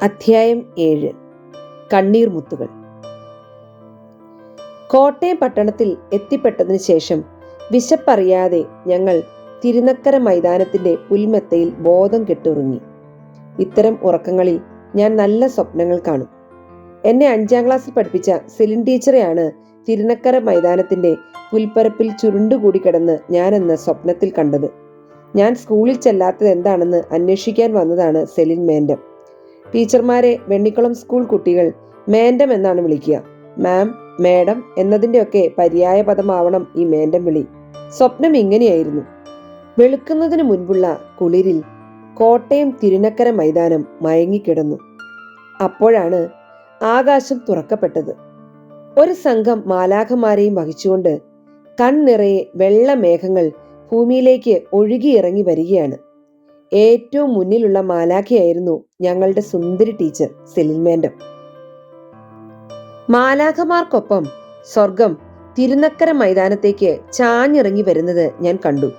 അധ്യായം 7. കണ്ണീർ മുത്തുകൾ. കോട്ടയം പട്ടണത്തിൽ എത്തിപ്പെട്ടതിനു ശേഷം വിശപ്പറിയാതെ ഞങ്ങൾ തിരുനക്കര മൈതാനത്തിന്റെ പുൽമെത്തയിൽ ബോധം കെട്ടുറങ്ങി. ഇത്തരം ഉറക്കങ്ങളിൽ ഞാൻ നല്ല സ്വപ്നങ്ങൾ കാണും. എന്നെ 5ാം ക്ലാസ്സിൽ പഠിപ്പിച്ച സെലിൻ ടീച്ചറെയാണ് തിരുനക്കര മൈതാനത്തിന്റെ പുൽപ്പരപ്പിൽ ചുരുണ്ടുകൂടി കിടന്ന് ഞാനെന്ന സ്വപ്നത്തിൽ കണ്ടത്. ഞാൻ സ്കൂളിൽ ചെല്ലാത്തത് എന്താണെന്ന് അന്വേഷിക്കാൻ വന്നതാണ് സെലിൻ മേൻഡം. ടീച്ചർമാരെ വെണ്ണിക്കുളം സ്കൂൾ കുട്ടികൾ മേൻഡം എന്നാണ് വിളിക്കുക. മാം, മേഡം എന്നതിൻ്റെയൊക്കെ പര്യായ പദമാവണം ഈ മേൻഡം വിളി. സ്വപ്നം ഇങ്ങനെയായിരുന്നു. വെളുക്കുന്നതിന് മുൻപുള്ള കുളിരിൽ കോട്ടയം തിരുനക്കര മൈതാനം മയങ്ങിക്കിടന്നു. അപ്പോഴാണ് ആകാശം തുറക്കപ്പെട്ടത്. ഒരു സംഘം മാലാഖമാരെയും വഹിച്ചുകൊണ്ട് കൺനിറയെ വെള്ള മേഘങ്ങൾ ഭൂമിയിലേക്ക് ഒഴുകിയിറങ്ങി വരികയാണ്. ഏറ്റവും മുന്നിലുള്ള മാലാഖയായിരുന്നു ഞങ്ങളുടെ സുന്ദരി ടീച്ചർ സെലിൻ മേൻഡം. മാലാഖമാർക്കൊപ്പം സ്വർഗം തിരുനക്കര മൈതാനത്തേക്ക് ചാഞ്ഞിറങ്ങി വരുന്നത് ഞാൻ കണ്ടു.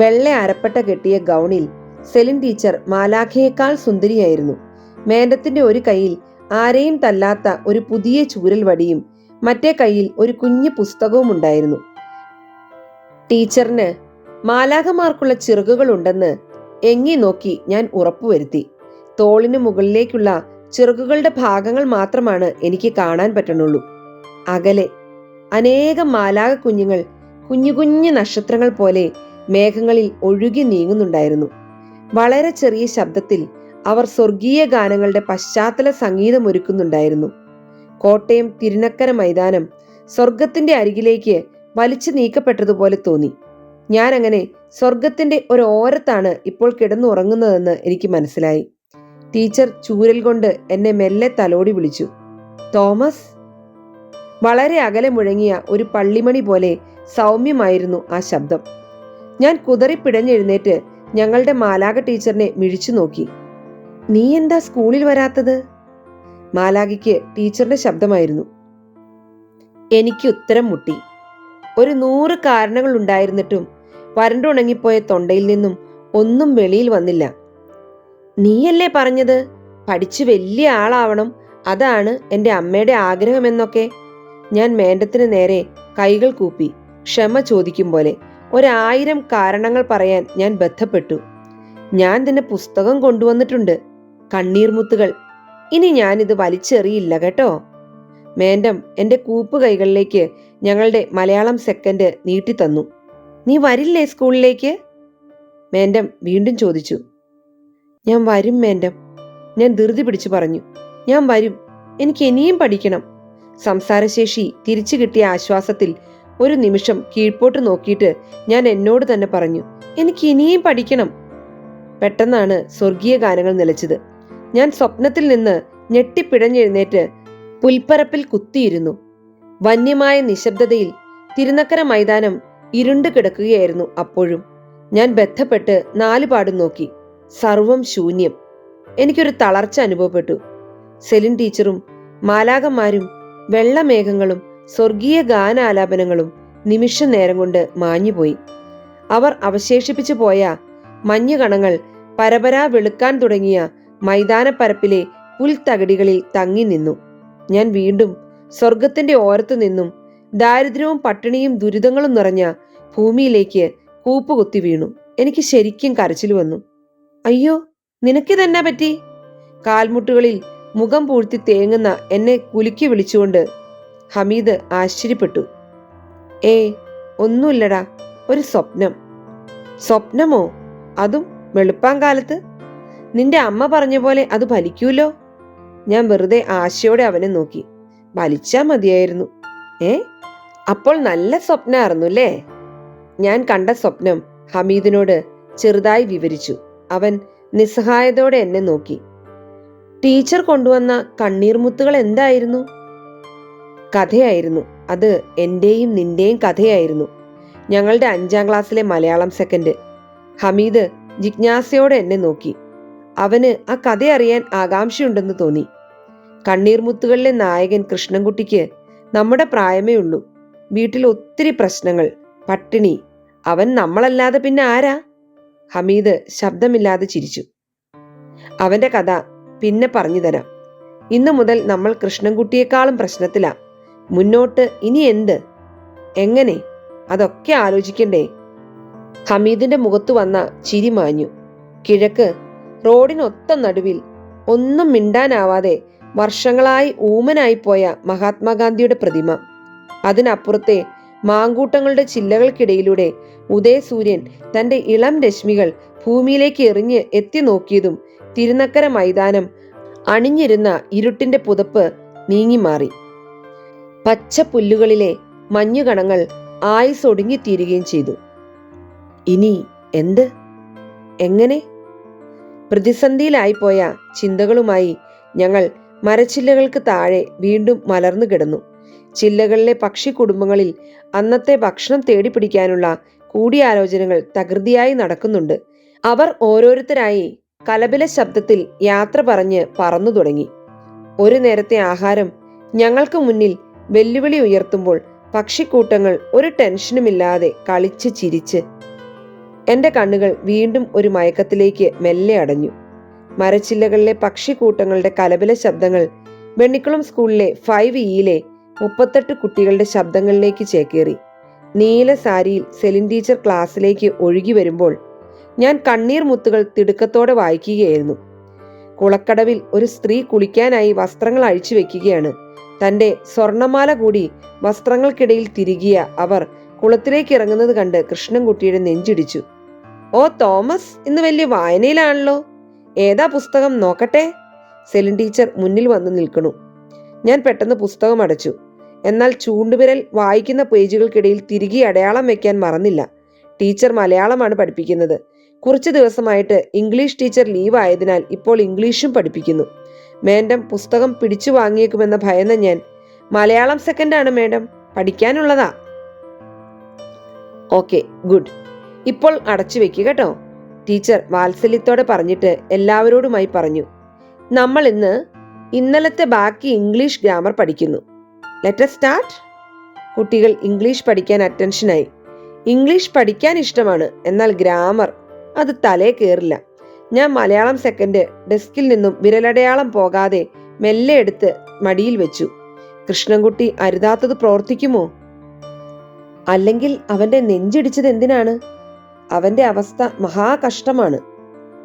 വെള്ള അരപ്പട്ട കെട്ടിയ ഗൗണിൽ സെലിൻ ടീച്ചർ മാലാഖയേക്കാൾ സുന്ദരിയായിരുന്നു. മേൻഡത്തിന്റെ ഒരു കയ്യിൽ ആരെയും തല്ലാത്ത ഒരു പുതിയ ചൂരൽ വടിയും മറ്റേ കയ്യിൽ ഒരു കുഞ്ഞു പുസ്തകവും ഉണ്ടായിരുന്നു. ടീച്ചറിന് മാലാഖമാർക്കുള്ള ചിറകുകൾ ഉണ്ടെന്ന് എങ്ങി നോക്കി ഞാൻ ഉറപ്പുവരുത്തി. തോളിന് മുകളിലേക്കുള്ള ചിറകുകളുടെ ഭാഗങ്ങൾ മാത്രമാണ് എനിക്ക് കാണാൻ പറ്റുന്നുള്ളൂ. അകലെ അനേകം മാലാഖ കുഞ്ഞുങ്ങൾ കുഞ്ഞു കുഞ്ഞു നക്ഷത്രങ്ങൾ പോലെ മേഘങ്ങളിൽ ഒഴുകി നീങ്ങുന്നുണ്ടായിരുന്നു. വളരെ ചെറിയ ശബ്ദത്തിൽ അവർ സ്വർഗീയ ഗാനങ്ങളുടെ പശ്ചാത്തല സംഗീതം ഒരുക്കുന്നുണ്ടായിരുന്നു. കോട്ടയം തിരുനക്കര മൈതാനം സ്വർഗത്തിന്റെ അരികിലേക്ക് വലിച്ചു നീക്കപ്പെട്ടതുപോലെ തോന്നി. ഞാൻ അങ്ങനെ സ്വർഗത്തിന്റെ ഒരു ഓരത്താണ് ഇപ്പോൾ കിടന്നുറങ്ങുന്നതെന്ന് എനിക്ക് മനസ്സിലായി. ടീച്ചർ ചൂരൽ കൊണ്ട് എന്നെ മെല്ലെ തലോടി വിളിച്ചു. തോമസ്. വളരെ അകലെ മുഴങ്ങിയ ഒരു പള്ളിമണി പോലെ സൗമ്യമായിരുന്നു ആ ശബ്ദം. ഞാൻ കുതറിപ്പിടഞ്ഞെഴുന്നേറ്റ് ഞങ്ങളുടെ മാലാഖ ടീച്ചറിനെ മിഴിച്ചു നോക്കി. നീ എന്താ സ്കൂളിൽ വരാത്തത്? മാലാഖയ്ക്ക് ടീച്ചറിന്റെ ശബ്ദമായിരുന്നു. എനിക്ക് ഉത്തരം മുട്ടി. ഒരു 100 കാരണങ്ങൾ ഉണ്ടായിരുന്നിട്ടും വരണ്ടുണങ്ങിപ്പോയ തൊണ്ടയിൽ നിന്നും ഒന്നും വെളിയിൽ വന്നില്ല. നീയല്ലേ പറഞ്ഞത് പഠിച്ചു വലിയ ആളാവണം, അതാണ് എൻ്റെ അമ്മയുടെ ആഗ്രഹമെന്നൊക്കെ? ഞാൻ മേൻഡത്തിന് നേരെ കൈകൾ കൂപ്പി ക്ഷമ ചോദിക്കും പോലെ. 1000 കാരണങ്ങൾ പറയാൻ ഞാൻ ബന്ധപ്പെട്ടു. ഞാൻ തന്നെ പുസ്തകം കൊണ്ടുവന്നിട്ടുണ്ട്, കണ്ണീർ മുത്തുകൾ. ഇനി ഞാനിത് വലിച്ചെറിയില്ല കേട്ടോ. മേൻഡം എൻ്റെ കൂപ്പ് കൈകളിലേക്ക് ഞങ്ങളുടെ മലയാളം സെക്കൻഡ് നീട്ടിത്തന്നു. നീ വരില്ലേ സ്കൂളിലേക്ക്? മേൻഡം വീണ്ടും ചോദിച്ചു. ഞാൻ വരും മേൻഡം, ഞാൻ ധൃതി പിടിച്ചു പറഞ്ഞു. ഞാൻ വരും, എനിക്ക് ഇനിയും പഠിക്കണം. സംസാരശേഷി തിരിച്ചു കിട്ടിയ ആശ്വാസത്തിൽ ഒരു നിമിഷം കീഴ്പോട്ട് നോക്കിയിട്ട് ഞാൻ എന്നോട് തന്നെ പറഞ്ഞു, എനിക്ക് ഇനിയും പഠിക്കണം. പെട്ടെന്നാണ് സ്വർഗീയ ഗാനങ്ങൾ നിലച്ചത്. ഞാൻ സ്വപ്നത്തിൽ നിന്ന് ഞെട്ടിപ്പിടഞ്ഞെഴുന്നേറ്റ് പുൽപ്പരപ്പിൽ കുത്തിയിരുന്നു. വന്യമായ നിശബ്ദതയിൽ തിരുനക്കര മൈതാനം ഇരുണ്ടു കിടക്കുകയായിരുന്നു. അപ്പോഴും ഞാൻ ബന്ധപ്പെട്ട് 4 പാടും നോക്കി. സർവം ശൂന്യം. എനിക്കൊരു തളർച്ച അനുഭവപ്പെട്ടു. സെലിൻ ടീച്ചറും മാലാഖമാരും വെള്ളമേഘങ്ങളും സ്വർഗീയ ഗാനാലാപനങ്ങളും നിമിഷ നേരം കൊണ്ട് മാഞ്ഞുപോയി. അവർ അവശേഷിപ്പിച്ചു പോയ മഞ്ഞുകണങ്ങൾ പരപരാ വെളുക്കാൻ തുടങ്ങിയ മൈതാനപ്പരപ്പിലെ പുൽത്തകിടികളിൽ തങ്ങി നിന്നു. ഞാൻ വീണ്ടും സ്വർഗത്തിന്റെ ഓരത്തു നിന്നും ദാരിദ്ര്യവും പട്ടിണിയും ദുരിതങ്ങളും നിറഞ്ഞ ഭൂമിയിലേക്ക് കൂപ്പുകുത്തി വീണു. എനിക്ക് ശരിക്കും കരച്ചിൽ വന്നു. അയ്യോ, നിനക്കിതെന്നാ പറ്റി? കാൽമുട്ടുകളിൽ മുഖം പൂഴ്ത്തി തേങ്ങുന്ന എന്നെ കുലുക്കി വിളിച്ചുകൊണ്ട് ഹമീദ് ആശ്ചര്യപ്പെട്ടു. ഒന്നുമില്ലടാ, ഒരു സ്വപ്നം. സ്വപ്നമോ? അതും വെളുപ്പാങ്കാലത്ത്? നിന്റെ അമ്മ പറഞ്ഞ പോലെ അത് ഫലിക്കൂലോ? ഞാൻ വെറുതെ ആശയോടെ അവനെ നോക്കി. വലിച്ചാ മതിയായിരുന്നു. അപ്പോൾ നല്ല സ്വപ്നമായിരുന്നുല്ലേ? ഞാൻ കണ്ട സ്വപ്നം ഹമീദിനോട് ചെറുതായി വിവരിച്ചു. അവൻ നിസ്സഹായതയോടെ എന്നെ നോക്കി. ടീച്ചർ കൊണ്ടുവന്ന കണ്ണീർ മുത്തുകൾ എന്തായിരുന്നു? കഥയായിരുന്നു. അത് എന്റെയും നിന്റെയും കഥയായിരുന്നു. ഞങ്ങളുടെ 5ാം ക്ലാസ്സിലെ മലയാളം സെക്കൻഡ്. ഹമീദ് ജിജ്ഞാസയോടെ എന്നെ നോക്കി. അവന് ആ കഥ അറിയാൻ ആകാംക്ഷയുണ്ടെന്ന് തോന്നി. കണ്ണീർ മുത്തുകളിലെ നായകൻ കൃഷ്ണൻകുട്ടിക്ക് നമ്മുടെ പ്രായമേ ഉള്ളൂ. വീട്ടിൽ ഒത്തിരി പ്രശ്നങ്ങൾ, പട്ടിണി. അവൻ നമ്മളല്ലാതെ പിന്നെ ആരാ? ഹമീദ് ശബ്ദമില്ലാതെ ചിരിച്ചു. അവന്റെ കഥ പിന്നെ പറഞ്ഞു തരാം. ഇന്നു മുതൽ നമ്മൾ കൃഷ്ണൻകുട്ടിയെക്കാളും പ്രശ്നത്തിലാ. മുന്നോട്ട് ഇനി എന്ത്, എങ്ങനെ, അതൊക്കെ ആലോചിക്കണ്ടേ? ഹമീദിന്റെ മുഖത്തു വന്ന ചിരി മാഞ്ഞു. കിഴക്ക് റോഡിനൊത്ത നടുവിൽ ഒന്നും മിണ്ടാനാവാതെ വർഷങ്ങളായി ഊമനായി പോയ മഹാത്മാഗാന്ധിയുടെ പ്രതിമ. അതിനപ്പുറത്തെ മാങ്കൂട്ടങ്ങളുടെ ചില്ലകൾക്കിടയിലൂടെ ഉദയസൂര്യൻ തന്റെ ഇളം രശ്മികൾ ഭൂമിയിലേക്ക് എറിഞ്ഞ് എത്തി നോക്കിയതും തിരുനക്കര മൈതാനം അണിഞ്ഞിരുന്ന ഇരുട്ടിന്റെ പുതപ്പ് നീങ്ങിമാറി. പച്ച പുല്ലുകളിലെ മഞ്ഞുകണങ്ങൾ ആയുസൊടുങ്ങിത്തീരുകയും ചെയ്തു. ഇനി എന്ത്, എങ്ങനെ? പ്രതിസന്ധിയിലായിപ്പോയ ചിന്തകളുമായി ഞങ്ങൾ മരച്ചില്ലകൾക്ക് താഴെ വീണ്ടും മലർന്നു കിടന്നു. ചില്ലകളിലെ പക്ഷി കുടുംബങ്ങളിൽ അന്നത്തെ ഭക്ഷണം തേടിപ്പിടിക്കാനുള്ള കൂടിയാലോചനകൾ തകൃതിയായി നടക്കുന്നുണ്ട്. അവർ ഓരോരുത്തരായി കലപില ശബ്ദത്തിൽ യാത്ര പറഞ്ഞ് പറന്നു തുടങ്ങി. ഒരു നേരത്തെ ആഹാരം ഞങ്ങൾക്ക് മുന്നിൽ വെല്ലുവിളി ഉയർത്തുമ്പോൾ പക്ഷിക്കൂട്ടങ്ങൾ ഒരു ടെൻഷനുമില്ലാതെ കളിച്ച് ചിരിച്ച്. എന്റെ കണ്ണുകൾ വീണ്ടും ഒരു മയക്കത്തിലേക്ക് മെല്ലെ അടഞ്ഞു. മരച്ചില്ലകളിലെ പക്ഷിക്കൂട്ടങ്ങളുടെ കലപില ശബ്ദങ്ങൾ വെണ്ണിക്കുളം സ്കൂളിലെ 5E-യിലെ 38 കുട്ടികളുടെ ശബ്ദങ്ങളിലേക്ക് ചേക്കേറി. നീല സാരിയിൽ സെലിൻ ടീച്ചർ ക്ലാസ്സിലേക്ക് ഒഴുകി വരുമ്പോൾ ഞാൻ കണ്ണീർ മുത്തുകൾ തിടുക്കത്തോടെ വായിക്കുകയായിരുന്നു. കുളക്കടവിൽ ഒരു സ്ത്രീ കുളിക്കാനായി വസ്ത്രങ്ങൾ അഴിച്ചു വെക്കുകയാണ്. തന്റെ സ്വർണമാല കൂടി വസ്ത്രങ്ങൾക്കിടയിൽ തിരുകിയ അവർ കുളത്തിലേക്ക് ഇറങ്ങുന്നത് കണ്ട് കൃഷ്ണൻകുട്ടിയുടെ നെഞ്ചിടിച്ചു. ഓ തോമസ്, ഇന്ന് വലിയ വായനയിലാണല്ലോ. ഏതാ പുസ്തകം, നോക്കട്ടെ? സെലിൻ ടീച്ചർ മുന്നിൽ വന്നു നിൽക്കണു. ഞാൻ പെട്ടെന്ന് പുസ്തകം അടച്ചു. എന്നാൽ ചൂണ്ടുവിരൽ വായിക്കുന്ന പേജുകൾക്കിടയിൽ തിരികെ അടയാളം വെക്കാൻ മറന്നില്ല. ടീച്ചർ മലയാളമാണ് പഠിപ്പിക്കുന്നത്. കുറച്ചു ദിവസമായിട്ട് ഇംഗ്ലീഷ് ടീച്ചർ ലീവ് ആയതിനാൽ ഇപ്പോൾ ഇംഗ്ലീഷും പഠിപ്പിക്കുന്നു. മേഡം പുസ്തകം പിടിച്ചു വാങ്ങിയേക്കുമെന്ന ഭയന്ന ഞാൻ, മലയാളം സെക്കൻഡാണ് മേഡം, പഠിക്കാനുള്ളതാ. Okay, good. ഇപ്പോൾ അടച്ചു വെക്കുക കേട്ടോ, ടീച്ചർ വാത്സല്യത്തോടെ പറഞ്ഞിട്ട് എല്ലാവരോടുമായി പറഞ്ഞു. നമ്മൾ ഇന്നലത്തെ ബാക്കി ഇംഗ്ലീഷ് ഗ്രാമർ പഠിക്കുന്നു. Let us start. കുട്ടികൾ ഇംഗ്ലീഷ് പഠിക്കാൻ അറ്റൻഷനായി. ഇംഗ്ലീഷ് പഠിക്കാൻ ഇഷ്ടമാണ്, എന്നാൽ ഗ്രാമർ അത് തലേ കയറില്ല. ഞാൻ മലയാളം സെക്കൻഡ് ഡെസ്കിൽ നിന്നും വിരലടയാളം പോകാതെ മെല്ലെ എടുത്ത് മടിയിൽ വെച്ചു. കൃഷ്ണൻകുട്ടി അരുതാത്തത് പ്രവർത്തിക്കുമോ? അല്ലെങ്കിൽ അവന്റെ നെഞ്ചിടിച്ചത് എന്തിനാണ്? അവന്റെ അവസ്ഥ മഹാകഷ്ടമാണ്.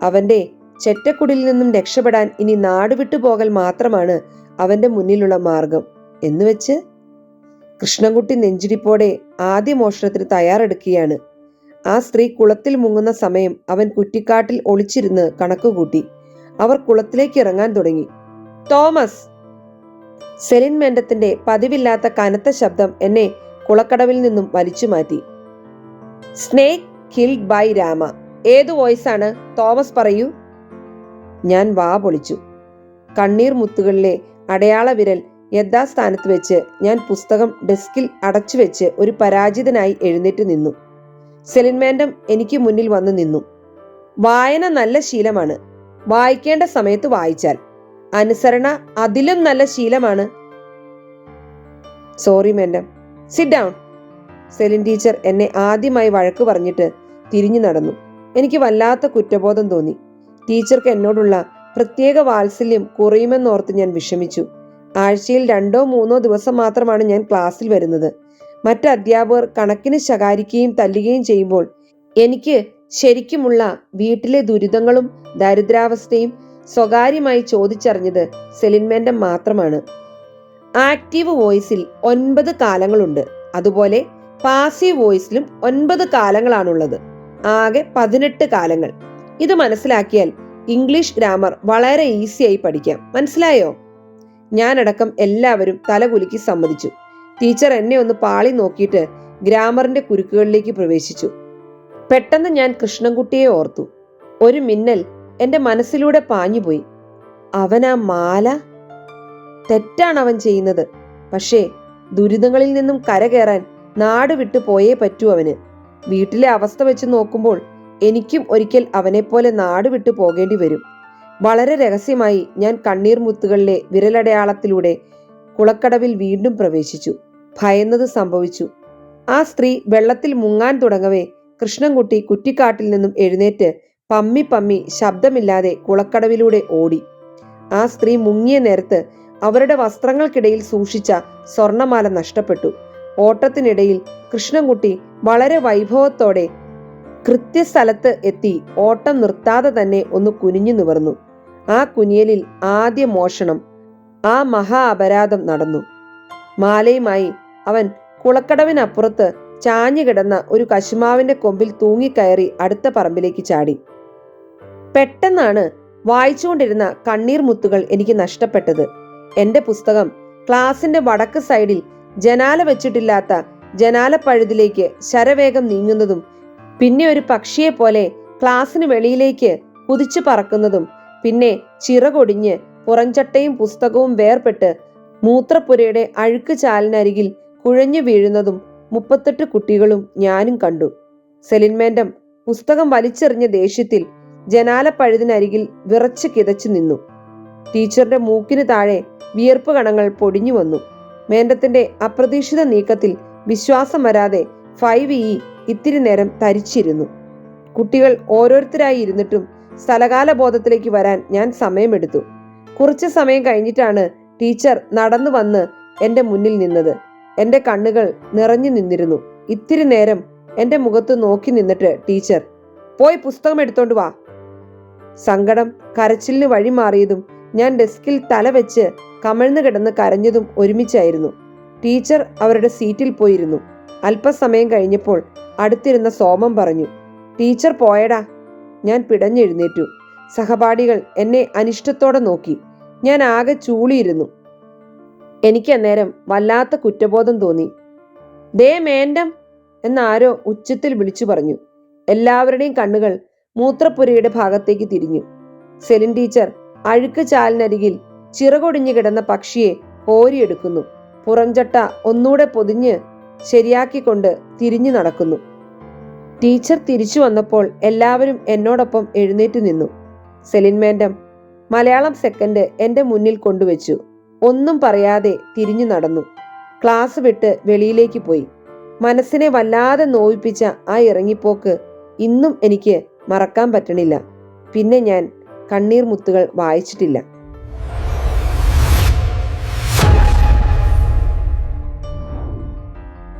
അവന്റെ ചെറ്റക്കുടിൽ നിന്നും രക്ഷപ്പെടാൻ ഇനി നാടുവിട്ടു പോകൽ മാത്രമാണ് അവന്റെ മുന്നിലുള്ള മാർഗം എന്നുവെച്ച് കൃഷ്ണൻകുട്ടി നെഞ്ചിടിപ്പോടെ ആദ്യ മോഷണത്തിന് തയ്യാറെടുക്കുകയാണ്. ആ സ്ത്രീ കുളത്തിൽ മുങ്ങുന്ന സമയം അവൻ കുറ്റിക്കാട്ടിൽ ഒളിച്ചിരുന്ന് കണക്കുകൂട്ടി. അവർ കുളത്തിലേക്ക് ഇറങ്ങാൻ തുടങ്ങി. തോമസ്! സെലിൻ മേഡത്തിന്റെ പതിവില്ലാത്ത കനത്ത ശബ്ദം എന്നെ കുളക്കടവിൽ നിന്നും വലിച്ചു മാറ്റി. Snake killed by Rama. ഏതു വോയിസാണ്? തോമസ് പറയൂ. ഞാൻ വാ പൊളിച്ചു. കണ്ണീർ മുത്തുകളിലെ അടയാള വിരൽ യഥാസ്ഥാനത്ത് വെച്ച് ഞാൻ പുസ്തകം ഡെസ്കിൽ അടച്ചു വെച്ച് ഒരു പരാജിതനായി എഴുന്നേറ്റ് നിന്നു. സെലിൻ മേഡം എനിക്ക് മുന്നിൽ വന്നു നിന്നു. വായന നല്ല ശീലമാണ്. വായിക്കേണ്ട സമയത്ത് വായിച്ചാൽ. അനുസരണ അതിലും നല്ല ശീലമാണ്. Sorry madam. Sit down. Celine teacher എന്നെ ആദ്യമായി വഴക്ക് പറഞ്ഞിട്ട് തിരിഞ്ഞു നടന്നു. എനിക്ക് വല്ലാത്ത കുറ്റബോധം തോന്നി. ടീച്ചർക്ക് എന്നോടുള്ള പ്രത്യേക വാത്സല്യം കുറയുമെന്നോർത്ത് ഞാൻ വിഷമിച്ചു. ആഴ്ചയിൽ 2-3 ദിവസം മാത്രമാണ് ഞാൻ ക്ലാസ്സിൽ വരുന്നത്. മറ്റ് അധ്യാപകർ കണക്കിന് ശകാരിക്കുകയും തല്ലുകയും ചെയ്യുമ്പോൾ എനിക്ക് ശരിക്കുമുള്ള വീട്ടിലെ ദുരിതങ്ങളും ദരിദ്രാവസ്ഥയും സ്വകാര്യമായി ചോദിച്ചറിഞ്ഞത് സെലിൻ മേഡം മാത്രമാണ്. ആക്റ്റീവ് വോയിസിൽ 9 കാലങ്ങളുണ്ട്. അതുപോലെ പാസീവ് വോയിസിലും 9 കാലങ്ങളാണുള്ളത്. ആകെ 18 കാലങ്ങൾ. ഇത് മനസ്സിലാക്കിയാൽ ഇംഗ്ലീഷ് ഗ്രാമർ വളരെ ഈസിയായി പഠിക്കാം. മനസ്സിലായോ? ഞാനടക്കം എല്ലാവരും തലകുലുക്കി സമ്മതിച്ചു. ടീച്ചർ എന്നെ ഒന്ന് പാളി നോക്കിയിട്ട് ഗ്രാമറിന്റെ കുരുക്കുകളിലേക്ക് പ്രവേശിച്ചു. പെട്ടെന്ന് ഞാൻ കൃഷ്ണൻകുട്ടിയെ ഓർത്തു. ഒരു മിന്നൽ എന്റെ മനസ്സിലൂടെ പാഞ്ഞുപോയി. അവനാ മാല. തെറ്റാണ് അവൻ ചെയ്യുന്നത്. പക്ഷേ ദുരിതങ്ങളിൽ നിന്നും കരകയറാൻ നാട് വിട്ടു പോയേ പറ്റൂ അവന്. വീട്ടിലെ അവസ്ഥ വെച്ച് നോക്കുമ്പോൾ എനിക്കും ഒരിക്കൽ അവനെപ്പോലെ നാട് വിട്ടു പോകേണ്ടി വരും. വളരെ രഹസ്യമായി ഞാൻ കണ്ണീർ മുത്തുകളിലെ വിരലടയാളത്തിലൂടെ കുളക്കടവിൽ വീണ്ടും പ്രവേശിച്ചു. ഭയന്നത് സംഭവിച്ചു. ആ സ്ത്രീ വെള്ളത്തിൽ മുങ്ങാൻ തുടങ്ങവേ കൃഷ്ണൻകുട്ടി കുറ്റിക്കാട്ടിൽ നിന്നും എഴുന്നേറ്റ് പമ്മി പമ്മി ശബ്ദമില്ലാതെ കുളക്കടവിലൂടെ ഓടി. ആ സ്ത്രീ മുങ്ങിയ നേരത്ത് അവരുടെ വസ്ത്രങ്ങൾക്കിടയിൽ സൂക്ഷിച്ച സ്വർണമാല നഷ്ടപ്പെട്ടു. ഓട്ടത്തിനിടയിൽ കൃഷ്ണൻകുട്ടി വളരെ വൈഭവത്തോടെ കൃത്യസ്ഥലത്ത് എത്തി ഓട്ടം നിർത്താതെ തന്നെ ഒന്ന് കുനിഞ്ഞു നിവർന്നു. ആ കുനിയലിൽ ആദ്യ മോഷണം, ആ മഹാ അപരാധം നടന്നു. മാലയുമായി അവൻ കുളക്കടവിനപ്പുറത്ത് ചാഞ്ഞു കിടന്ന ഒരു കശുമാവിന്റെ കൊമ്പിൽ തൂങ്ങിക്കയറി അടുത്ത പറമ്പിലേക്ക് ചാടി. പെട്ടെന്നാണ് വായിച്ചുകൊണ്ടിരുന്ന കണ്ണീർ മുത്തുകൾ എനിക്ക് നഷ്ടപ്പെട്ടത്. എന്റെ പുസ്തകം ക്ലാസിന്റെ വടക്ക് സൈഡിൽ ജനാല വെച്ചിട്ടില്ലാത്ത ജനാലപ്പഴുതിലേക്ക് ശരവേഗം നീങ്ങുന്നതും പിന്നെ ഒരു പക്ഷിയെ പോലെ ക്ലാസ്സിന് വെളിയിലേക്ക് കുതിച്ചു പറക്കുന്നതും പിന്നെ ചിറകൊടിഞ്ഞ് പുറംചട്ടയും പുസ്തകവും വേർപെട്ട് മൂത്രപ്പുരയുടെ അഴുക്ക് ചാലിനരികിൽ കുഴഞ്ഞു വീഴുന്നതും 38 കുട്ടികളും ഞാനും കണ്ടു. സെലിൻമേന്റം പുസ്തകം വലിച്ചെറിഞ്ഞ ദേഷ്യത്തിൽ ജനാലപ്പഴുതിനരികിൽ വിറച്ചു കിതച്ചു നിന്നു. ടീച്ചറുടെ മൂക്കിന് താഴെ വിയർപ്പ് കണങ്ങൾ പൊടിഞ്ഞു വന്നു. മേന്റത്തിന്റെ അപ്രതീക്ഷിത നീക്കത്തിൽ വിശ്വാസം വരാതെ 5E ഇത്തിരി നേരം തരിച്ചിരുന്നു. കുട്ടികൾ ഓരോരുത്തരായി ഇരുന്നിട്ടും സ്ഥലകാല ബോധത്തിലേക്ക് വരാൻ ഞാൻ സമയമെടുത്തു. കുറച്ചു സമയം കഴിഞ്ഞിട്ടാണ് ടീച്ചർ നടന്നു വന്ന് എന്റെ മുന്നിൽ നിന്നത്. എന്റെ കണ്ണുകൾ നിറഞ്ഞു നിന്നിരുന്നു. ഇത്തിരി നേരം എന്റെ മുഖത്ത് നോക്കി നിന്നിട്ട് ടീച്ചർ, പോയി പുസ്തകം എടുത്തോണ്ട് വാ. സങ്കടം കരച്ചിലിന് വഴി മാറിയതും ഞാൻ ഡെസ്കിൽ തല വെച്ച് കമഴ്ന്നു കിടന്ന് കരഞ്ഞതും ഒരുമിച്ചായിരുന്നു. ടീച്ചർ അവരുടെ സീറ്റിൽ പോയിരുന്നു. അല്പസമയം കഴിഞ്ഞപ്പോൾ അടുത്തിരുന്ന സോമം പറഞ്ഞു, ടീച്ചർ പോയടാ. ഞാൻ പിടഞ്ഞെഴുന്നേറ്റു. സഹപാഠികൾ എന്നെ അനിഷ്ടത്തോടെ നോക്കി. ഞാൻ ആകെ ചൂളിയിരുന്നു. എനിക്ക് അന്നേരം വല്ലാത്ത കുറ്റബോധം തോന്നി. ദേ മേന്റം എന്നാരോ ഉച്ചത്തിൽ വിളിച്ചു പറഞ്ഞു. എല്ലാവരുടെയും കണ്ണുകൾ മൂത്രപ്പുരയുടെ ഭാഗത്തേക്ക് തിരിഞ്ഞു. സെലിൻ ടീച്ചർ അഴുക്ക് ചാലിനരികിൽ ചിറകൊടിഞ്ഞു കിടന്ന പക്ഷിയെ കോരിയെടുക്കുന്നു. പുറംചട്ട ഒന്നൂടെ പൊതിഞ്ഞ് ശരിയാക്കിക്കൊണ്ട് തിരിഞ്ഞു നടക്കുന്നു. ടീച്ചർ തിരിച്ചു വന്നപ്പോൾ എല്ലാവരും എന്നോടൊപ്പം എഴുന്നേറ്റു നിന്നു. സെലിൻ മേന്റം മലയാളം സെക്കൻഡ് എന്റെ മുന്നിൽ കൊണ്ടുവച്ചു. ഒന്നും പറയാതെ തിരിഞ്ഞു നടന്നു. ക്ലാസ് വിട്ട് വെളിയിലേക്ക് പോയി. മനസ്സിനെ വല്ലാതെ നോവിപ്പിച്ച ആ ഇറങ്ങിപ്പോക്ക് ഇന്നും എനിക്ക് മറക്കാൻ പറ്റണില്ല. പിന്നെ ഞാൻ കണ്ണീർ മുത്തുകൾ വായിച്ചിട്ടില്ല.